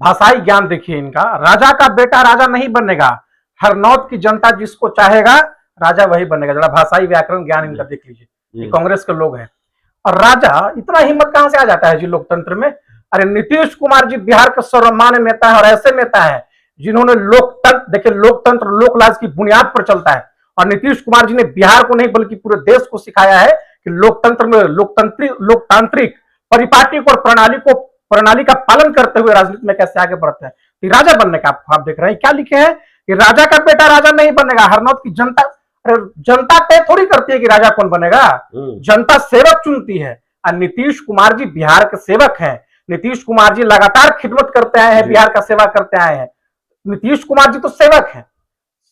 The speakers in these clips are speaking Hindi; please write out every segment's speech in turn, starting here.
भाषाई ज्ञान देखिए इनका। राजा का बेटा राजा नहीं बनेगा, हरनौत की जनता जिसको चाहेगा राजा वही बनेगा। जरा भाषाई व्याकरण ज्ञान इनका देख लीजिए, ये कांग्रेस के लोग हैं। और राजा, इतना हिम्मत कहां से आ जाता है जी लोकतंत्र में। अरे नीतीश कुमार जी बिहार के सर्वमान्य नेता है, और ऐसे नेता है जिन्होंने लोकतंत्र, देखिए लोकतंत्र लोकराज की बुनियाद पर चलता है। और नीतीश कुमार जी ने बिहार को नहीं बल्कि पूरे देश को सिखाया है कि लोकतंत्र में लोकतांत्रिक परिपाटिक और प्रणाली का पालन करते हुए राजनीति में कैसे आगे बढ़ते हैं। तो राजा बनने का आप देख रहे हैं, क्या लिखे हैं कि राजा का बेटा राजा नहीं बनेगा, हरनौत की जनता। अरे जनता तय थोड़ी करती है कि राजा कौन बनेगा, जनता सेवक चुनती है। और नीतीश कुमार जी बिहार के सेवक हैं। नीतीश कुमार जी लगातार खिदमत करते आए हैं, बिहार का सेवा करते आए हैं। नीतीश कुमार जी तो सेवक हैं।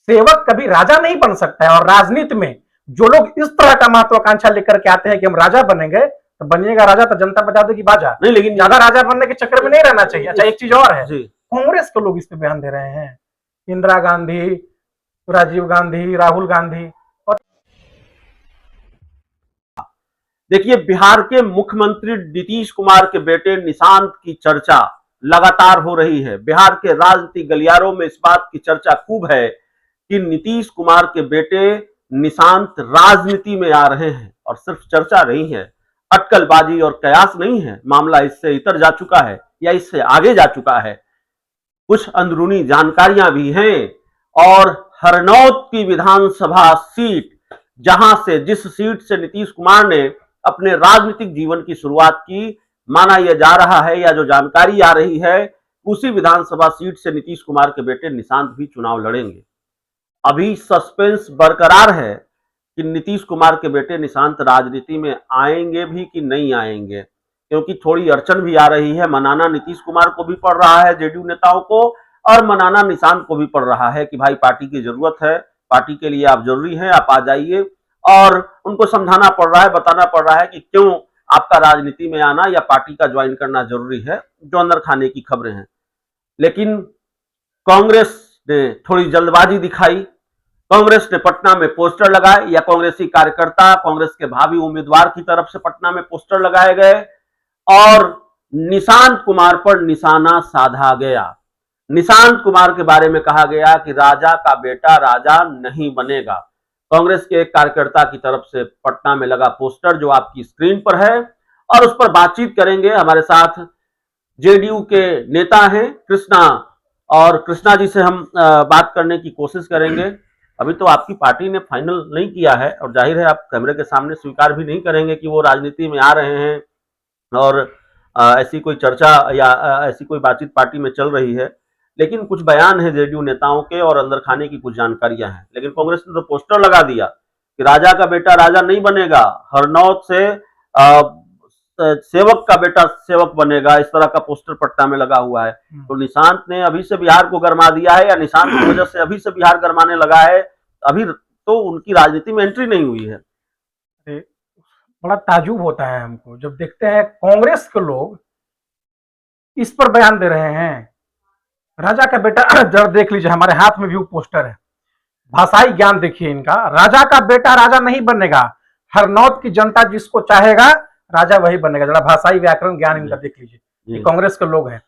सेवक कभी राजा नहीं बन सकता है। और राजनीति में जो लोग इस तरह का महत्वाकांक्षा लेकर के आते हैं कि हम राजा बनेंगे, तो बनिएगा राजा तो जनता बजा देगी बाजा नहीं, लेकिन ज्यादा राजा बनने के चक्कर में नहीं रहना चाहिए। अच्छा, एक चीज और है, कांग्रेस के लोग इस पे बयान दे रहे हैं, इंदिरा गांधी, राजीव गांधी, राहुल गांधी। और देखिए, बिहार के मुख्यमंत्री नीतीश कुमार के बेटे निशांत की चर्चा लगातार हो रही है। बिहार के राजनीतिक गलियारों में इस बात की चर्चा खूब है कि नीतीश कुमार के बेटे निशांत राजनीति में आ रहे हैं। और सिर्फ चर्चा नहीं है, अटकलबाजी और कयास नहीं है, मामला इससे इतर जा चुका है या इससे आगे जा चुका है। कुछ अंदरूनी जानकारियां भी हैं। और हरनौत की विधानसभा सीट, जिस सीट से नीतीश कुमार ने अपने राजनीतिक जीवन की शुरुआत की, माना यह जा रहा है या जो जानकारी आ रही है, उसी विधानसभा सीट से नीतीश कुमार के बेटे निशांत भी चुनाव लड़ेंगे। अभी सस्पेंस बरकरार है कि नीतीश कुमार के बेटे निशांत राजनीति में आएंगे भी कि नहीं आएंगे, क्योंकि थोड़ी अड़चन भी आ रही है। मनाना नीतीश कुमार को भी पड़ रहा है, जेडीयू नेताओं को, और मनाना निशांत को भी पड़ रहा है कि भाई पार्टी की जरूरत है, पार्टी के लिए आप जरूरी हैं, आप आ जाइए। और उनको समझाना पड़ रहा है, बताना पड़ रहा है कि क्यों आपका राजनीति में आना या पार्टी का ज्वाइन करना जरूरी है, जो अंदर खाने की खबरें हैं। लेकिन कांग्रेस ने थोड़ी जल्दबाजी दिखाई। कांग्रेस ने पटना में पोस्टर लगाए, या कांग्रेसी कार्यकर्ता कांग्रेस के भावी उम्मीदवार की तरफ से पटना में पोस्टर लगाए गए और निशांत कुमार पर निशाना साधा गया। निशांत कुमार के बारे में कहा गया कि राजा का बेटा राजा नहीं बनेगा। कांग्रेस के एक कार्यकर्ता की तरफ से पटना में लगा पोस्टर, जो आपकी स्क्रीन पर है, और उस पर बातचीत करेंगे। हमारे साथ जेडीयू के नेता हैं कृष्णा, और कृष्णा जी से हम बात करने की कोशिश करेंगे। अभी तो आपकी पार्टी ने फाइनल नहीं किया है, और जाहिर है आप कैमरे के सामने स्वीकार भी नहीं करेंगे कि वो राजनीति में आ रहे हैं, और ऐसी कोई चर्चा या ऐसी कोई बातचीत पार्टी में चल रही है। लेकिन कुछ बयान है जेडीयू नेताओं के, और अंदर खाने की कुछ जानकारियां हैं। लेकिन कांग्रेस ने तो पोस्टर लगा दिया कि राजा का बेटा राजा नहीं बनेगा, हरनौत से सेवक का बेटा सेवक बनेगा, इस तरह का पोस्टर पटना में लगा हुआ है। तो निशांत ने अभी से बिहार को गरमा दिया है, या निशांत की वजह से अभी से बिहार गरमाने लगा है? अभी तो उनकी राजनीति में एंट्री नहीं हुई है। बड़ा ताजुब होता है हमको जब देखते हैं कांग्रेस के लोग इस पर बयान दे रहे हैं। राजा का बेटा, जरा देख लीजिए, हमारे हाथ में भी वो पोस्टर है। भाषाई ज्ञान देखिए इनका। राजा का बेटा राजा नहीं बनेगा, हरनौत की जनता जिसको चाहेगा राजा वही बनेगा। जरा भाषाई व्याकरण ज्ञान इनका देख लीजिए, ये कांग्रेस के लोग हैं।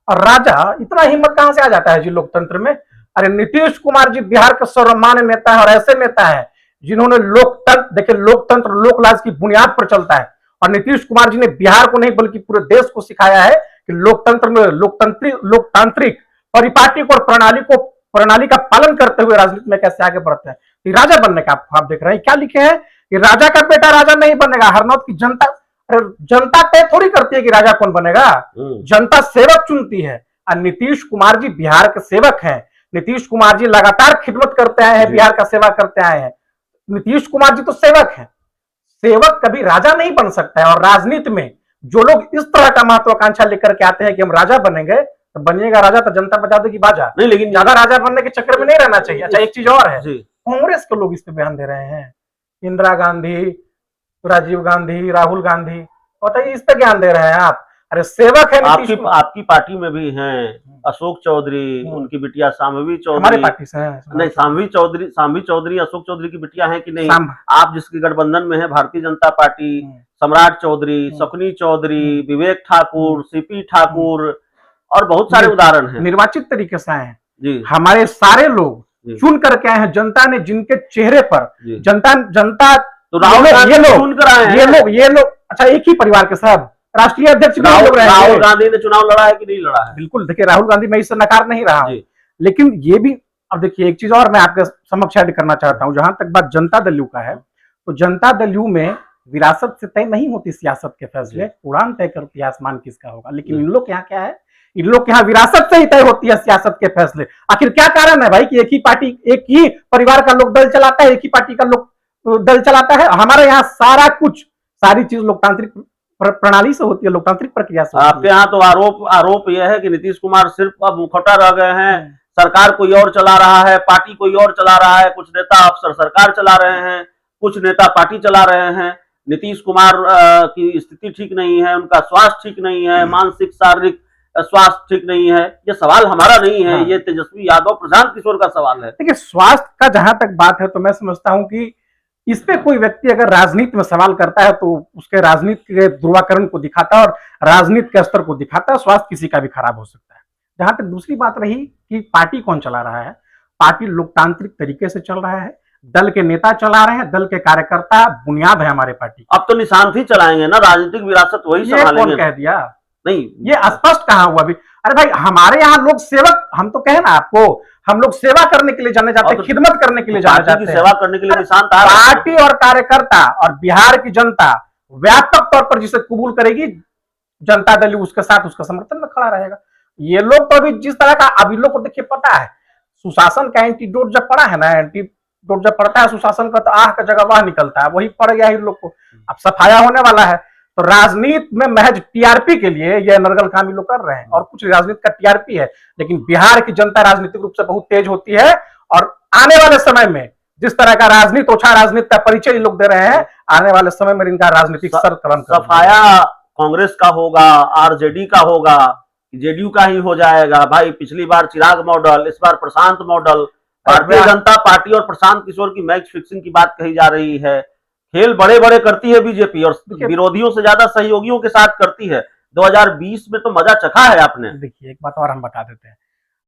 और राजा, इतना हिम्मत कहां से आ जाता है जी लोकतंत्र में। अरे नीतीश कुमार जी बिहार के सर्वमान्य नेता है, और ऐसे नेता है जिन्होंने लोकतंत्र, देखिए लोकतंत्र लोकराज की बुनियाद पर चलता है। और नीतीश कुमार जी ने बिहार को नहीं बल्कि पूरे देश को सिखाया है कि लोकतंत्र में लोकतांत्रिक परिपाटिक और प्रणाली का पालन करते हुए राजनीति में कैसे आगे बढ़ते हैं। तो राजा बनने का आप देख रहे हैं, क्या लिखे हैं कि राजा का बेटा राजा नहीं बनेगा, हरनौत की जनता। अरे जनता तय थोड़ी करती है कि राजा कौन बनेगा, जनता सेवक चुनती है। और नीतीश कुमार जी बिहार के सेवक हैं। नीतीश कुमार जी लगातार खिदमत करते आए हैं, बिहार का सेवा करते आए हैं। नीतीश कुमार जी तो सेवक हैं। सेवक कभी राजा नहीं बन सकता है। और राजनीति में जो लोग इस तरह का महत्वाकांक्षा लेकर के आते हैं कि हम राजा बनेंगे, तो बनिएगा राजा तो जनता बजा देगी बाजा नहीं, लेकिन ज्यादा राजा बनने के चक्कर में नहीं रहना चाहिए। अच्छा, एक चीज और है, कांग्रेस के लोग इस पे बयान दे रहे हैं, इंदिरा गांधी, राजीव गांधी, राहुल गांधी, बताइए इस पे ज्ञान दे रहे हैं आप। अरे सेवक है। आपकी पार्टी में भी हैं अशोक चौधरी, उनकी बिटिया शाम्वी चौधरी, हमारे पार्टी से है। नहीं, शाम्वी चौधरी अशोक चौधरी की बिटिया है कि नहीं? आप जिसकी गठबंधन में है भारतीय जनता पार्टी, सम्राट चौधरी, शकुनी चौधरी, विवेक ठाकुर, सीपी ठाकुर, और बहुत सारे उदाहरण हैं निर्वाचित तरीके से आए हैं जी। हमारे सारे लोग जी। चुन करके आए हैं जनता ने जिनके चेहरे पर जी। जनता तो राहुल गांधी चुन कर आए हैं ये लोग अच्छा एक ही परिवार के सब राष्ट्रीय अध्यक्ष भी लोग रहे हैं। राहुल गांधी ने चुनाव लड़ा है कि नहीं लड़ा है? बिल्कुल देखिए राहुल गांधी मैं इससे नकार नहीं रहा हूं, लेकिन ये भी अब देखिए एक चीज और मैं आपके समक्ष ऐड करना चाहता हूं। जहां तक बात जनता दल यू का है तो जनता दल यू में विरासत से तय नहीं होती सियासत के फैसले, उड़ान तय करती है आसमान किसका होगा। लेकिन इन लोग के यहाँ क्या है, इन लोग के यहाँ विरासत से ही तय होती है सियासत के फैसले। आखिर क्या कारण है भाई कि एक ही पार्टी एक ही परिवार का लोग दल चलाता है, एक ही पार्टी का लोग दल चलाता है। हमारे यहाँ सारा कुछ सारी चीज लोकतांत्रिक प्रणाली से होती है, लोकतांत्रिक प्रक्रिया से। आपके यहाँ तो आरोप यह है कि नीतीश कुमार सिर्फ अब मुखौटा रह गए हैं, सरकार कोई और चला रहा है, पार्टी कोई और चला रहा है, कुछ नेता अफसर सरकार चला रहे हैं, कुछ नेता पार्टी चला रहे हैं। नीतीश कुमार की स्थिति ठीक नहीं है, उनका स्वास्थ्य ठीक नहीं है, मानसिक शारीरिक स्वास्थ्य ठीक नहीं है। ये सवाल हमारा नहीं है, ये तेजस्वी यादव प्रशांत किशोर का सवाल है। देखिए स्वास्थ्य का जहां तक बात है तो मैं समझता हूं कि इस पे कोई व्यक्ति अगर राजनीति में सवाल करता है तो उसके राजनीति के ध्रुवाकरण को दिखाता है और राजनीति के स्तर को दिखाता है। स्वास्थ्य किसी का भी खराब हो सकता है। जहां तक दूसरी बात रही कि पार्टी कौन चला रहा है, पार्टी लोकतांत्रिक तरीके से चल रहा है, दल के नेता चला रहे हैं, दल के कार्यकर्ता बुनियाद है हमारे पार्टी। अब तो निशांत ही चलाएंगे ना, राजनीतिक विरासत वही संभालेंगे। कौन कह दिया? नहीं, ये स्पष्ट कहाँ हुआ अभी? अरे भाई हमारे यहाँ लोग सेवक, हम तो कहे ना आपको, हम लोग सेवा करने के लिए जाने जाते हैं, खिदमत करने के लिए जाने जाते हैं, सेवा करने के लिए निशांत पार्टी और कार्यकर्ता और बिहार की जनता व्यापक तौर पर जिसे कबूल करेगी, जनता दल उसके साथ उसका समर्थन में खड़ा रहेगा। ये लोग तो अभी जिस तरह का अभी लोग को देखिए पता है, सुशासन का एंटीडोट जब पड़ा है ना, एंटीडोट जब पड़ता है सुशासन का तो आह का जगह वह निकलता है, वही पड़ गया इन लोग को। अब सफाया होने वाला है तो राजनीति में महज टीआरपी के लिए ये नरगल काम लोग कर रहे हैं और कुछ राजनीति का टीआरपी है। लेकिन बिहार की जनता राजनीतिक रूप से बहुत तेज होती है और आने वाले समय में जिस तरह का राजनीति ओछा राजनीति का परिचय लोग दे रहे हैं, आने वाले समय में इनका राजनीतिक सर कलम सफाया कांग्रेस का होगा, आरजेडी का होगा, जेडीयू का ही हो जाएगा। भाई पिछली बार चिराग मॉडल, इस बार प्रशांत मॉडल। भारतीय जनता पार्टी और प्रशांत किशोर की मैच फिक्सिंग की बात कही जा रही है। खेल बड़े बड़े करती है बीजेपी और विरोधियों से ज्यादा सहयोगियों के साथ करती है। 2020 में तो मजा चखा है आपने। देखिए एक बात और हम बता देते हैं,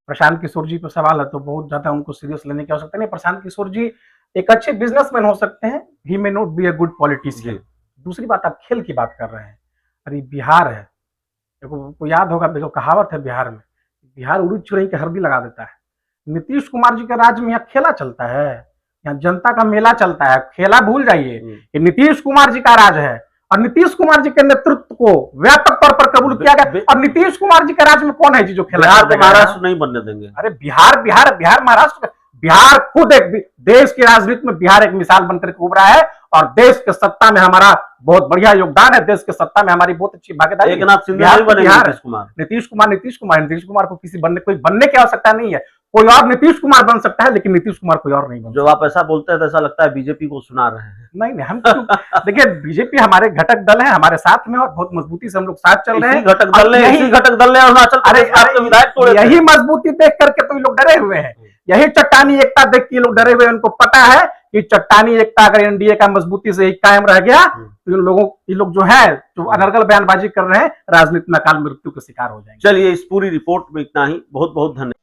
प्रशांत किशोर जी पर सवाल है तो बहुत ज्यादा उनको सीरियस लेने की आवश्यकता नहीं। प्रशांत किशोर जी एक अच्छे बिजनेसमैन हो सकते हैं, he may not be a good politician. दूसरी बात आप खेल की बात कर रहे हैं, अरे बिहार है, देखो याद होगा, देखो कहावत है बिहार में, बिहार उड़द चुरई के हल्दी लगा देता है। नीतीश कुमार जी के राज में यहाँ खेला चलता है, यहाँ जनता का मेला चलता है। खेला भूल जाइए, ये नीतीश कुमार जी का राज है और नीतीश कुमार जी के नेतृत्व को व्यापक तौर पर कबूल किया गया। और नीतीश कुमार जी के राज में कौन है जी जो खेला? महाराष्ट्र नहीं बनने देंगे। अरे बिहार महाराष्ट्र, बिहार खुद एक देश की राजनीति में बिहार एक मिसाल बनकर उभरा है और देश के सत्ता में हमारा बहुत बढ़िया योगदान है, देश के सत्ता में हमारी बहुत अच्छी भागीदारी। नीतीश कुमार को किसी कोई बनने की आवश्यकता नहीं है। कोई और नीतीश कुमार बन सकता है लेकिन नीतीश कुमार कोई और नहीं बन। जब आप ऐसा बोलते हैं तो ऐसा लगता है बीजेपी को सुना रहे हैं। नहीं हम देखिए बीजेपी हमारे घटक दल है, हमारे साथ में और बहुत मजबूती से हम लोग साथ चल रहे हैं। घटक दल ने अरुणाचल प्रदेश यही मजबूती देख करके तो ये लोग डरे हुए हैं, यही चट्टानी एकता देख के लोग डरे हुए हैं। उनको पता है कि चट्टानी एकता अगर एनडीए का मजबूती से कायम रह गया तो ये लोग जो है जो अनर्गल बयानबाजी कर रहे हैं राजनीति में अकाल मृत्यु के शिकार हो जाएंगे। चलिए इस पूरी रिपोर्ट में इतना ही। बहुत बहुत धन्यवाद।